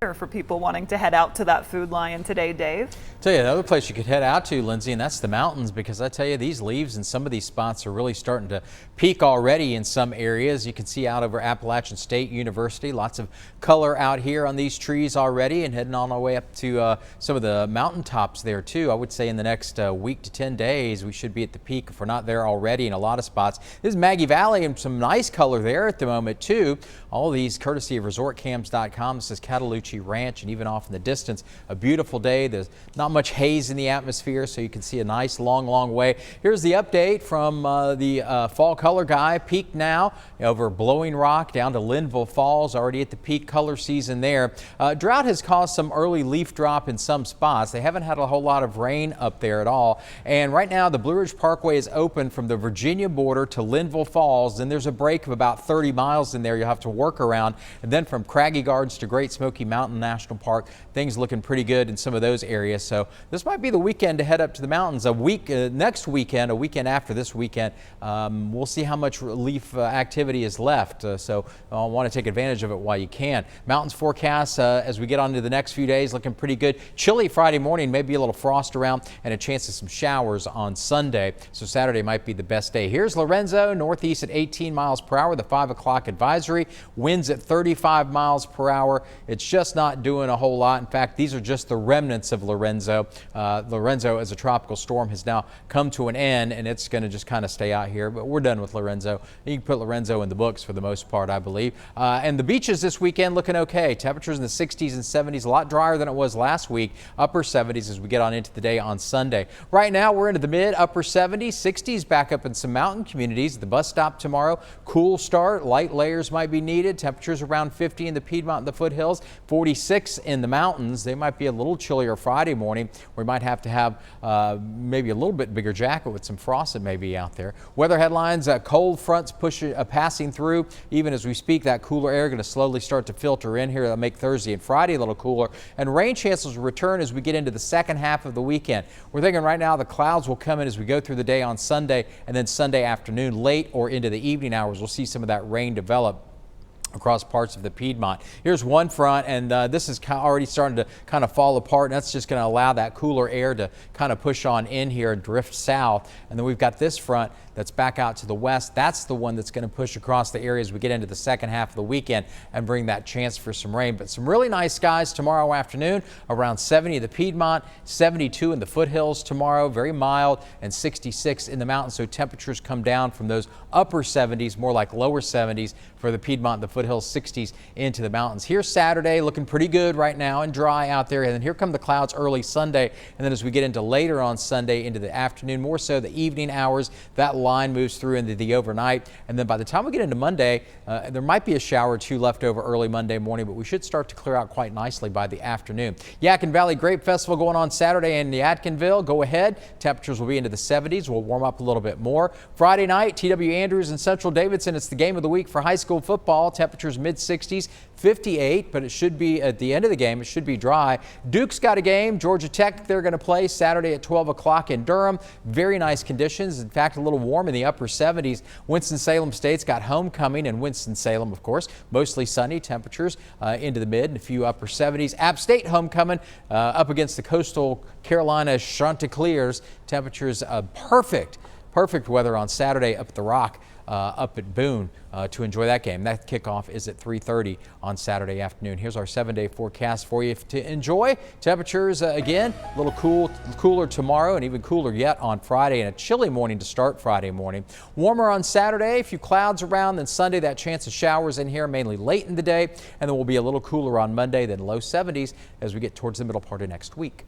for people wanting to head out to that Food Lion today, Dave? Tell you another place you could head out to, Lindsay, and that's the mountains, because I tell you, these leaves in some of these spots are really starting to peak already in some areas. You can see out over Appalachian State University, lots of color out here on these trees already, and heading on our way up to some of the mountaintops there too. I would say in the next week to 10 days, we should be at the peak if we're not there already in a lot of spots. This is Maggie Valley, and some nice color there at the moment too. All of these courtesy of resortcams.com. This is Cataloochee Ranch, and even off in the distance, a beautiful day. There's not much haze in the atmosphere, so you can see a nice long way. Here's the update from the fall color guy. Peak now over Blowing Rock down to Linville Falls, already at the peak color season there. Drought has caused some early leaf drop in some spots. They haven't had a whole lot of rain up there at all, and right now the Blue Ridge Parkway is open from the Virginia border to Linville Falls. Then there's a break of about 30 miles in there you'll have to work around, and then from Craggy Gardens to Great Smoky Mountain National Park, things looking pretty good in some of those areas. So this might be the weekend to head up to the mountains. Next weekend, a weekend after this weekend, we'll see how much leaf activity is left. So I want to take advantage of it while you can. Mountains forecast as we get on to the next few days looking pretty good. Chilly Friday morning, maybe a little frost around, and a chance of some showers on Sunday. So Saturday might be the best day. Here's Lorenzo, northeast at 18 miles per hour, the 5 o'clock advisory. Winds at 35 miles per hour. It's just not doing a whole lot. In fact, these are just the remnants of Lorenzo. Lorenzo as a tropical storm has now come to an end, and it's going to just kind of stay out here, but we're done with Lorenzo. You can put Lorenzo in the books for the most part, I believe. And the beaches this weekend looking okay. Temperatures in the 60s and 70s, a lot drier than it was last week. Upper 70s as we get on into the day on Sunday. Right now we're into the mid upper 70s, 60s back up in some mountain communities. The bus stop tomorrow, cool start, light layers might be needed. Temperatures around 50 in the Piedmont and the foothills, 46 in the mountains. They might be a little chillier Friday morning. We might have to have maybe a little bit bigger jacket with some frost that may be out there. Weather headlines, cold fronts passing through. Even as we speak, that cooler air going to slowly start to filter in here. That'll make Thursday and Friday a little cooler. And rain chances will return as we get into the second half of the weekend. We're thinking right now the clouds will come in as we go through the day on Sunday, and then Sunday afternoon, late or into the evening hours, we'll see some of that rain develop across parts of the Piedmont. Here's one front, and this is already starting to kind of fall apart, and that's just going to allow that cooler air to kind of push on in here and drift south. And then we've got this front that's back out to the west. That's the one that's going to push across the area as we get into the second half of the weekend and bring that chance for some rain. But some really nice skies tomorrow afternoon, around 70 in the Piedmont, 72 in the foothills tomorrow, very mild, and 66 in the mountains. So temperatures come down from those upper 70s, more like lower 70s for the Piedmont and the foothills, 60s into the mountains. Here's Saturday, looking pretty good right now and dry out there. And then here come the clouds early Sunday. And then as we get into later on Sunday into the afternoon, more so the evening hours, that line moves through into the overnight. And then by the time we get into Monday, there might be a shower or two left over early Monday morning, but we should start to clear out quite nicely by the afternoon. Yadkin Valley Grape Festival going on Saturday in Yadkinville. Go ahead. Temperatures will be into the 70s. We'll warm up a little bit more. Friday night, TW Andrews and Central Davidson. It's the game of the week for high school football. Temperatures mid 60s, 58, but it should be at the end of the game. It should be dry. Duke's got a game. Georgia Tech, they're going to play Saturday at 12 o'clock in Durham. Very nice conditions. In fact, a little warm in the upper 70s. Winston-Salem State's got homecoming in Winston-Salem, of course. Mostly sunny temperatures into the mid and a few upper 70s. App State homecoming up against the Coastal Carolina Chanticleers. Temperatures perfect weather on Saturday up at the Rock. Up at Boone to enjoy that game. That kickoff is at 3:30 on Saturday afternoon. Here's our 7-day forecast for you to enjoy. Temperatures again a little cooler tomorrow, and even cooler yet on Friday, and a chilly morning to start Friday morning. Warmer on Saturday, a few clouds around. Then Sunday, that chance of showers in here mainly late in the day, and then we'll be a little cooler on Monday, then low 70s as we get towards the middle part of next week.